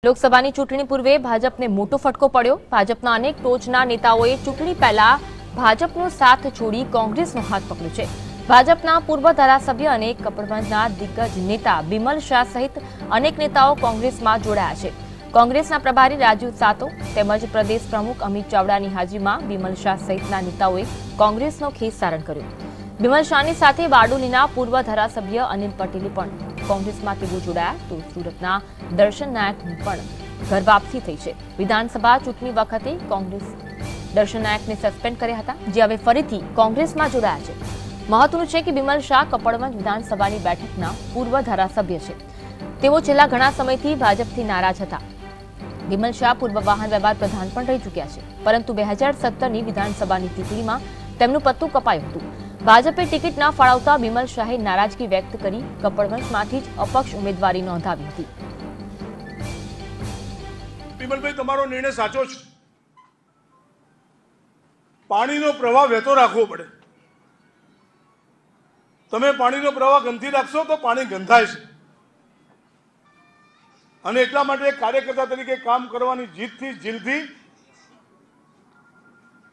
લોકસભાની ચૂંટણી પૂર્વે ભાજપને મોટો ફટકો પડ્યો। ભાજપના અનેક ટોચના નેતાઓએ ચૂંટણી પહેલા ભાજપનો સાથ છોડી કોંગ્રેસનો હાથ પકડ્યો છે। ભાજપના પૂર્વ ધારાસભ્ય અને કપડવંજના દિગ્ગજ નેતા બિમલ શાહ સહિત અનેક નેતાઓ કોંગ્રેસમાં જોડાયા છે। કોંગ્રેસના પ્રભારી રાજીવ સાતો તેમજ પ્રદેશ પ્રમુખ અમિત ચાવડાની હાજરીમાં બિમલ શાહ સહિતના નેતાઓએ કોંગ્રેસનો ખેસ ધારણ કર્યો। બિમલ શાહની સાથે બારડોલીના પૂર્વ ધારાસભ્ય અનિલ પટેલે પણ કોંગ્રેસમાં તેઓ જોડાયા તો સુરતના દર્શન નાયકની પણ ઘર વાપસી થઈ છે। વિધાનસભા ચૂંટણી વખતે કોંગ્રેસ દર્શન નાયકને સસ્પેન્ડ કર્યા હતા, જે હવે ફરીથી કોંગ્રેસમાં જોડાયા છે। મહત્વનું છે કે બિમલ શાહ કપડવંજ વિધાનસભાની બેઠકના પૂર્વ ધારાસભ્ય છે। તેઓ છેલ્લા ઘણા સમયથી ભાજપથી નારાજ હતા। બિમલ શાહ પૂર્વ વાહન વ્યવહાર પ્રધાન પણ રહી ચૂક્યા છે, પરંતુ 2017ની વિધાનસભાની ચૂંટણીમાં તેમનું પત્તું કપાયું હતું। ભાજપે ટિકિટ ન ફાળવતા બિમલ શાહે નારાજગી વ્યક્ત કરી કપડવંજમાંથી જ અપક્ષ ઉમેદવારી નોંધાવી હતી। બિમલભાઈ, તમારો નિર્ણય સાચો છે। પાણીનો પ્રવાહ વહેતો રાખવો પડે। તમે પાણીનો પ્રવાહ ગંદકી રાખશો તો પાણી ગંધાય છે, અને એટલા માટે કાર્યકર્તા તરીકે કામ કરવાની જીતથી જીલથી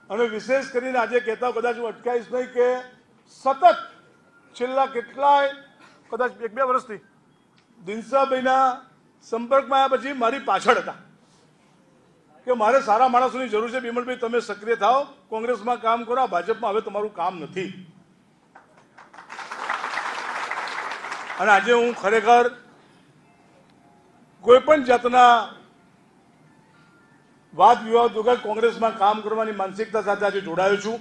અને વિશેષ કરીને આજે કહેતા કદાચ હું અટકાઈશ નહીં કે સતત છેલ્લા કેટલાય કદાચ 1-2 વર્ષથી દિનસાભાઈના સંપર્કમાં આવ્યા પછી મારી પાછળ હતા કે મારે સારા માણસોની જરૂર છે। બિમલભાઈ, તમે સક્રિય થાઓ, કોંગ્રેસમાં કામ કરો, ભાજપમાં હવે તમારું કામ નથી। અને આજે હું ખરેખર કોઈ પણ જાતના વાદ વિવાદ વગર કોંગ્રેસમાં કામ કરવાની માનસિકતા સાથે આજે જોડાયો છું।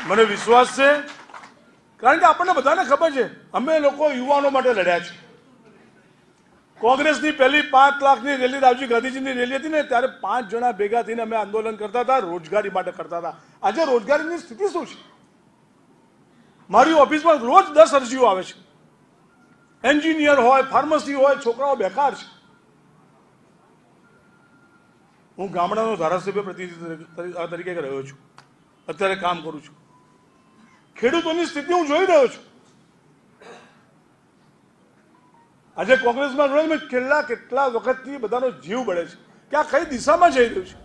મને વિશ્વાસ છે, કારણ કે આપણને બધાને ખબર છે અમે લોકો યુવાનો માટે લડ્યા છે। કોંગ્રેસની પહેલી 5 લાખની રેલી રાજીવ ગાંધીજીની રેલી હતી ને, ત્યારે 5 જણા ભેગા થઈને અમે આંદોલન કરતા હતા, રોજગારી માટે કરતા હતા। આજે રોજગારીની સ્થિતિ શું છે? મારી ઓફિસમાં રોજ 10 અરજીઓ આવે છે। એન્જિનિયર હોય, ફાર્મસી હોય, છોકરાઓ બેકાર છે। હું ગામડાનો ધારાસભ્ય પ્રતિનિધિ તરીકે રહ્યો છું, અત્યારે કામ કરું છું। ખેડૂતોની સ્થિતિ હું જોઈ રહ્યો છું। આજે કોંગ્રેસમાં છેલ્લા કેટલા વખતથી બધાનો જીવ બળે છે કે આ કઈ દિશામાં જઈ રહ્યું છે।